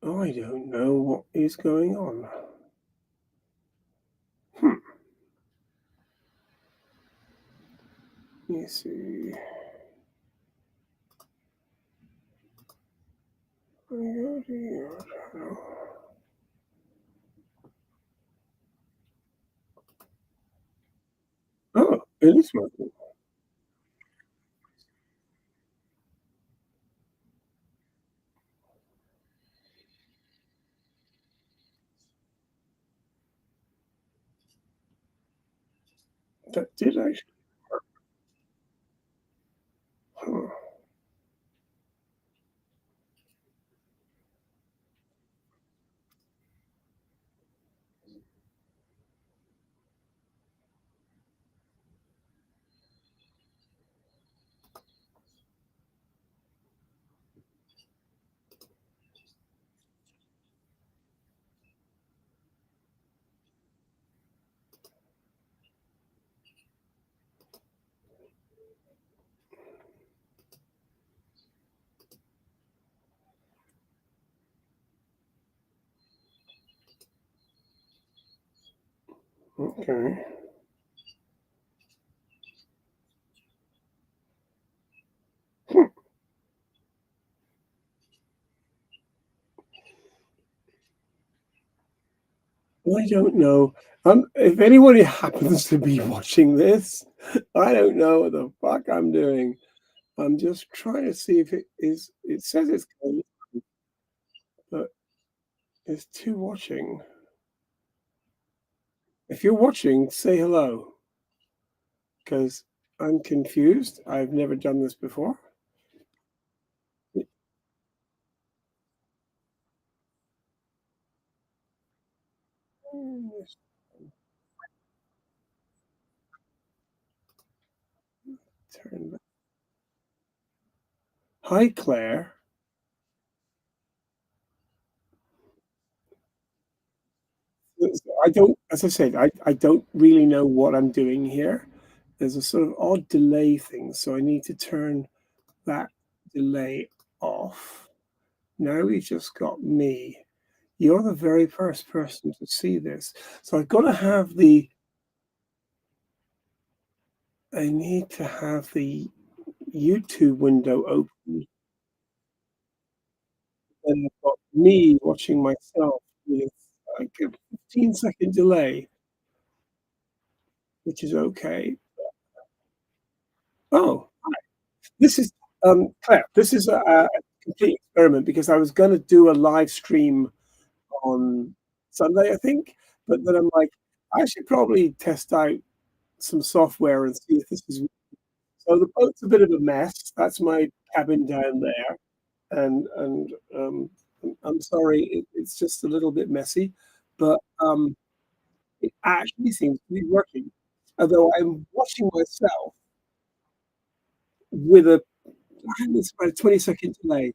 I don't know what is going on. Hmm. Let me see. I go to your channel. Oh, it is working. That did actually work. Huh. Okay. Hmm. I don't know. If anybody happens to be watching this, I don't know what the fuck I'm doing. I'm just trying to see if it is. It says it's going, but there's two watching. If you're watching, say hello, because I'm confused. I've never done this before. Let's turn that. Hi, Claire. I don't, as I said, I don't really know what I'm doing here. There's a sort of odd delay thing, so I need to turn that delay off. Now we've just got me. You're the very first person to see this. So I've got to have the, I need to have the YouTube window open, and I've got me watching myself with like a 15-second delay, which is okay. Oh, this is, Claire, this is a complete experiment because I was gonna do a live stream on Sunday, I think, but then I'm like, "I should probably test out some software and see if this is." So the boat's a bit of a mess. That's my cabin down there, and I'm sorry, it's just a little bit messy, but, it actually seems to be working. Although I'm watching myself with a, I think it's about a 20-second delay.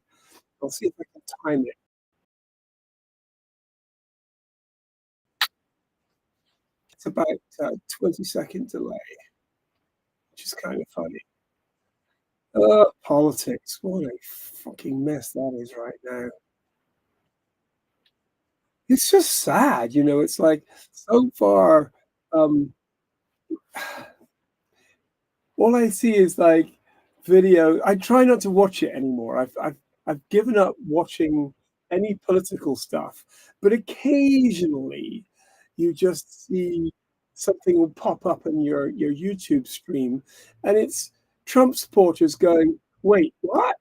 I'll see if I can time it. It's about a 20-second delay, which is kind of funny. Politics. What a fucking mess that is right now. It's just sad, it's like so far, um, all I see is like video. I try not to watch it anymore. I've given up watching any political stuff, but occasionally you just see something will pop up in your YouTube stream, and it's Trump supporters going, "Wait, what?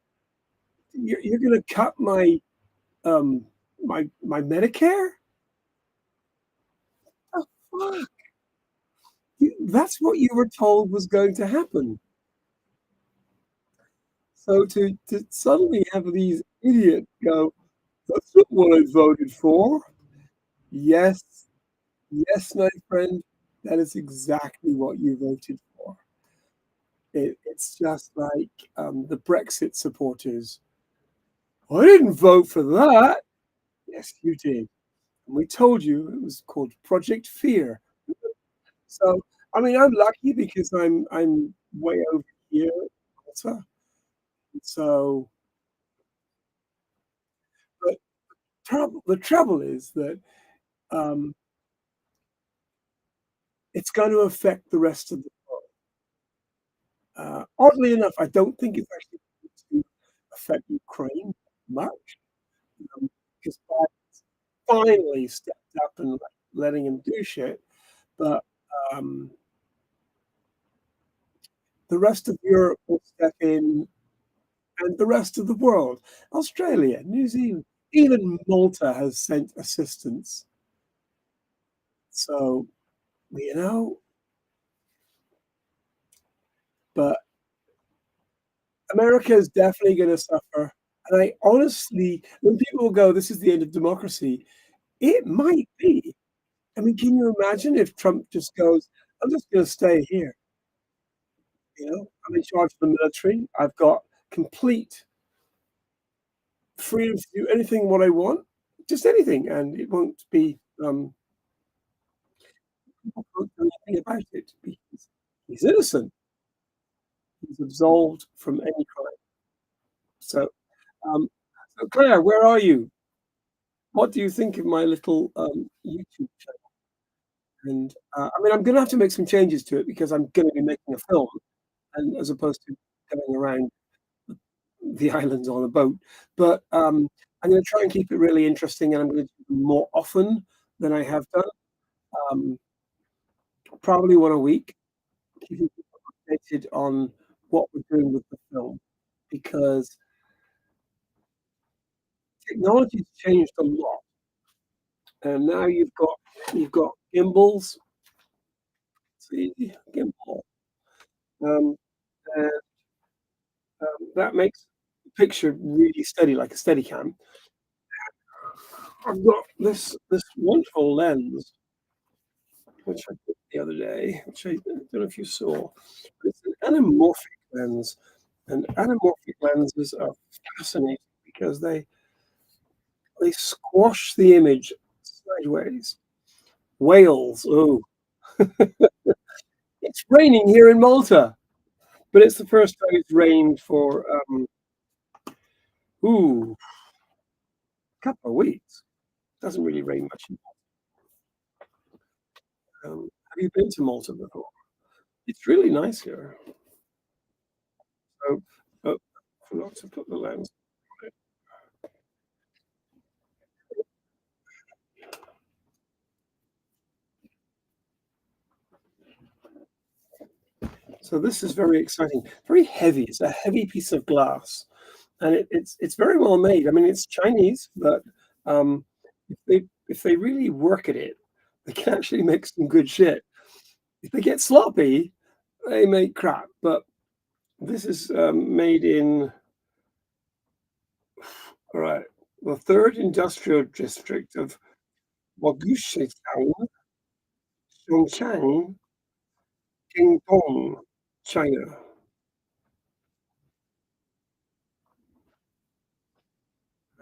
You're gonna cut um my Medicare? The fuck? That's what you were told was going to happen." So to suddenly have these idiots go, "That's not what I voted for." Yes, yes, my friend, that is exactly what you voted for. It's just like, the Brexit supporters. "I didn't vote for that." Yes, you did, and we told you it was called Project Fear. So, I mean, I'm lucky because I'm way over here in Malta, so but the trouble is that, um, it's going to affect the rest of the world. Oddly enough, I don't think it's actually going to affect Ukraine much, because Biden's finally stepped up and letting him do shit, but, um, the rest of Europe will step in and the rest of the world. Australia, New Zealand, even Malta has sent assistance. So, you know, but America is definitely gonna suffer, and I honestly when people go, "This is the end of democracy," it might be. I mean, can you imagine if Trump just goes, "I'm just gonna stay here," you know? I'm in charge of the military. I've got complete freedom to do anything what I want, just anything, and it won't be, people can't do anything about it because he's innocent. He's absolved from any crime. So, um, so Claire, where are you? What do you think of my little, YouTube channel? And, I mean, I'm gonna have to make some changes to it because I'm gonna be making a film and as opposed to going around the islands on a boat. But, I'm gonna try and keep it really interesting, and I'm gonna do them more often than I have done, um, probably 1 a week, keeping people updated on what we're doing with the film, because technology's changed a lot, and now you've got gimbals, see, gimbal, um, and, that makes the picture really steady, like a Steadicam. I've got this wonderful lens, which I did the other day, which I don't know if you saw. It's an anamorphic lens, and anamorphic lenses are fascinating because they squash the image sideways. Whales, oh, it's raining here in Malta, but it's the first time it's rained for, ooh, couple of weeks. Doesn't really rain much. Have you been to Malta before? It's really nice here. So, oh, forgot to put the lens on it. So this is very exciting, very heavy. It's a heavy piece of glass, and it's very well made. I mean, it's Chinese, but um, if they really work at it, they can actually make some good shit. If they get sloppy, they make crap. But this is made in all right, the third industrial district of Wagushitan, Zhongshan, Jingdong, China.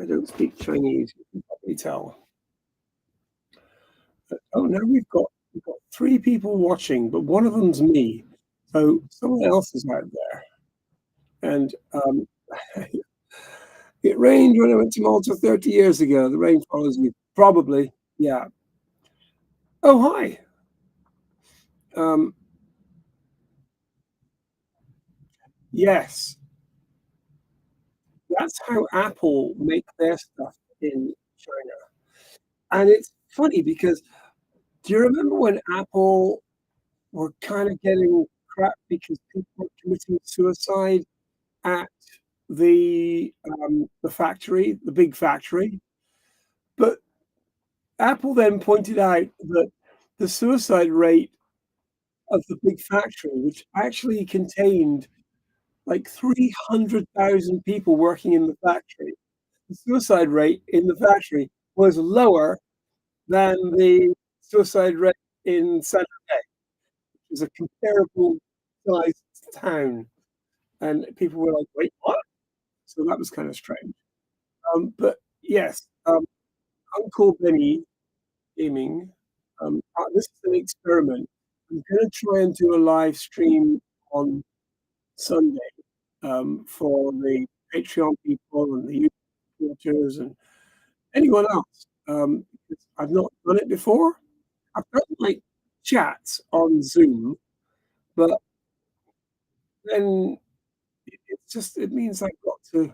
I don't speak Chinese, you can probably tell. But, oh, now we've got 3 people watching, but one of them's me. So someone else is out there. And, it rained when I went to Malta 30 years ago. The rain follows me. Probably, yeah. Oh, hi. Um, yes, that's how Apple make their stuff in China. And it's funny because do you remember when Apple were kinda getting crap because people were committing suicide at the factory, the big factory? But Apple then pointed out that the suicide rate of the big factory, which actually contained like 300,000 people working in the factory, the suicide rate in the factory was lower than the suicide rate in San Jose, which is a comparable sized town. And people were like, "Wait, what?" So that was kind of strange. But yes, Uncle Benny Gaming, this is an experiment. I'm gonna try and do a live stream on Sunday, for the Patreon people and the YouTube supporters and anyone else, because I've not done it before. I've done, like, chats on Zoom, but then it's just it means I've got to,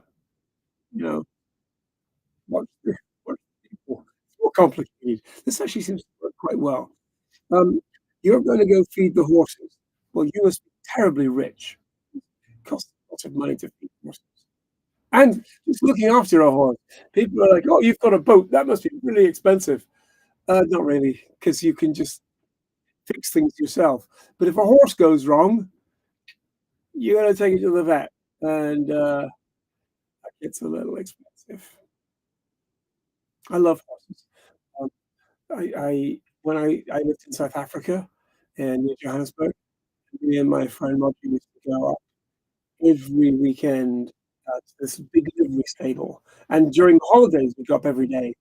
you know, watch the watch the people. It's more complicated. This actually seems to work quite well. Um, you're gonna go feed the horses. Well, you must be terribly rich. It costs lots of money to feed horses. And just looking after a horse. People are like, "Oh, you've got a boat. That must be really expensive." Not really, because you can just fix things yourself. But if a horse goes wrong, you gotta take it to the vet, and, that gets a little expensive. I love horses. Um, I when I lived in South Africa and near Johannesburg, me and my friend Roger used to go up every weekend, to this big livery stable, and during the holidays, we'd go up every day,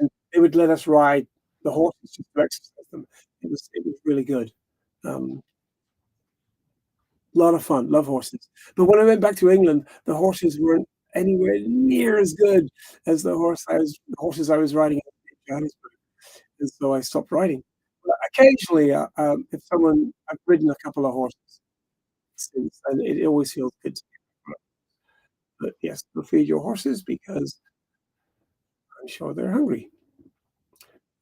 and they would let us ride the horses just to exercise them. It was really good. Um, Lot of fun, love horses. But when I went back to England, the horses weren't anywhere near as good as the horses I was riding in Johannesburg, and so I stopped riding. But occasionally, if someone I've ridden a couple of horses since, and it always feels good to me. But yes, go feed your horses because I'm sure they're hungry.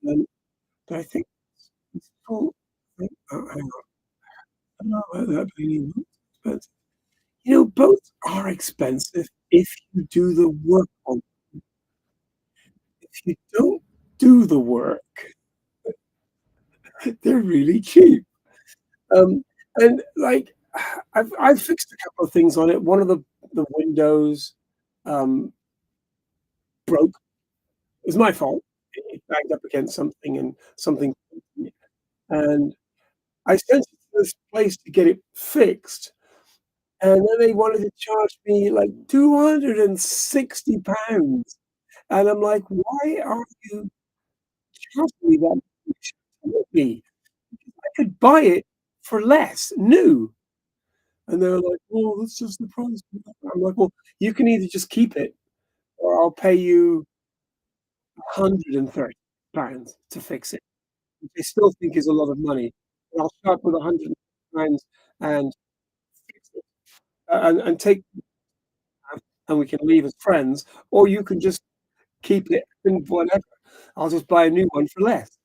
And but I think it's full hang on, I don't know about that, but anyway, but, both are expensive if you do the work on if you don't do the work, they're really cheap. And, like, I've fixed a couple of things on it. One of the windows, um, broke. It was my fault. It banged up against something and something and I sent it to this place to get it fixed, and then they wanted to charge me, like, £260, and I'm like, "Why are you charging me that much? Me? I could buy it for less, new." And they were like, "Well, that's just the price." I'm like, "Well, you can either just keep it or I'll pay you £130 to fix it," which I still think is a lot of money, and I'll start with £100 and fix it, and take and we can leave as friends, or you can just keep it and whatever. I'll just buy a new one for less.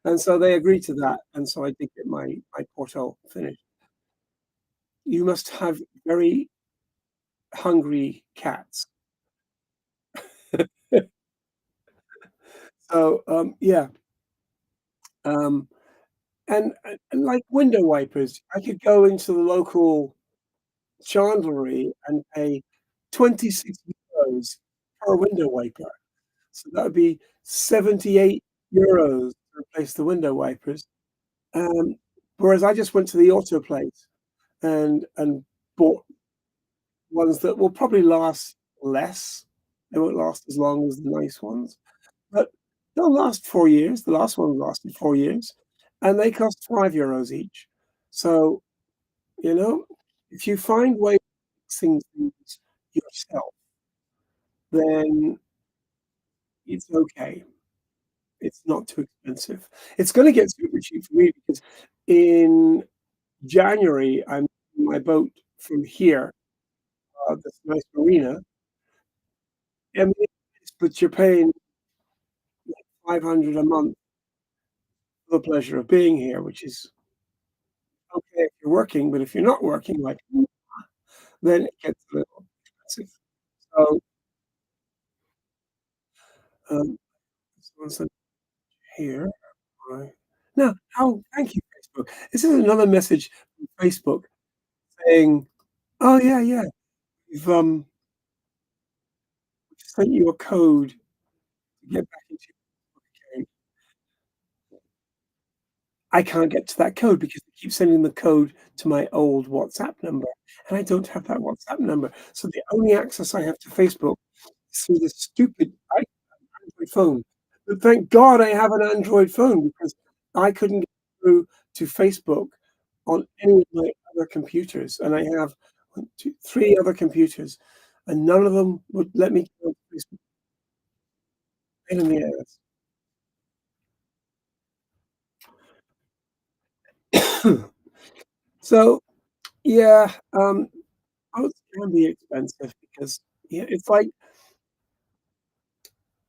And so they agreed to that, and so I did get my Porto finished. You must have very hungry cats. So, yeah, um, and like window wipers, I could go into the local chandlery and pay 26 euros per window wiper. So that would be 78 euros to replace the window wipers. Um, Whereas I just went to the auto place and bought ones that will probably last less. They won't last as long as the nice ones, but they'll last 4 years. The last one lasted 4 years, and they cost 5 euros each. So, you know, if you find ways of fixing things yourself, then it's okay. It's not too expensive. It's gonna get super cheap for me because in January, I'm in my boat from here, this nice marina, and but you're paying 500 a month for the pleasure of being here, which is okay if you're working, but if you're not working, like, then it gets a little expensive. So, someone said here, right. Now, how thank you, Facebook. This is another message from Facebook saying, "Oh, yeah, yeah, we've, sent you a code to get back into your account." I can't get to that code because they keep sending the code to my old WhatsApp number, and I don't have that WhatsApp number. So the only access I have to Facebook is through this stupid Android phone. But thank God I have an Android phone because I couldn't get through to Facebook on any of my other computers, and I have 1, 2, 3 other computers, and none of them would let me go on Facebook. pain in the ass. So, yeah, both can be expensive because, yeah, it's like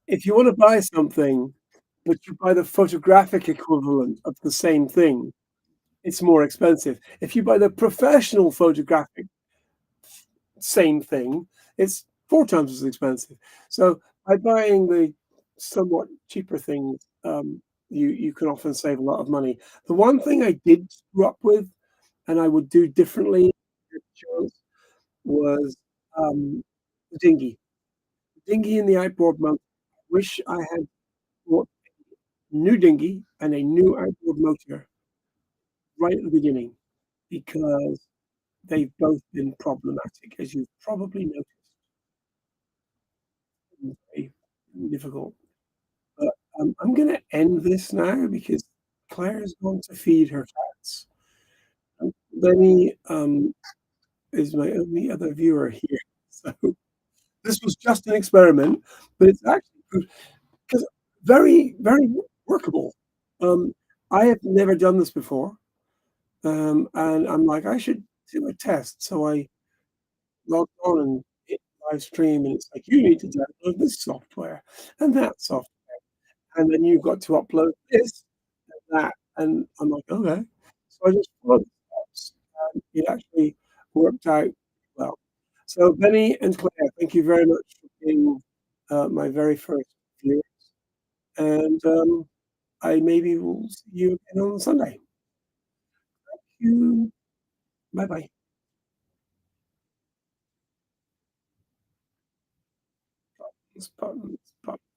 if you wanna buy something, but you buy the photographic equivalent of the same thing, it's more expensive. If you buy the professional photographic same thing, it's 4 times as expensive. So, by buying the somewhat cheaper things, you can often save a lot of money. The one thing I did screw up with, and I would do differently was, the dinghy. The dinghy and the outboard motor. I wish I had bought a new dinghy and a new outboard motor right at the beginning because they've both been problematic, as you've probably noticed, and very difficult. But, I'm gonna end this now because Claire's going to feed her cats. Lenny, is my only other viewer here, so this was just an experiment, but it's actually proved 'cause very, very workable. Um, I have never done this before, and I'm like, "I should do a test." So I logged on and hit live stream, and it's like, "You need to download this software and that software, and then you've got to upload this and that," and I'm like, "Okay." So I just followed the steps, and it actually worked out well. So Benny and Claire, thank you very much for being, my very first viewer, and, I maybe will see you again on Sunday. You. Bye-bye. Buttons, buttons, buttons.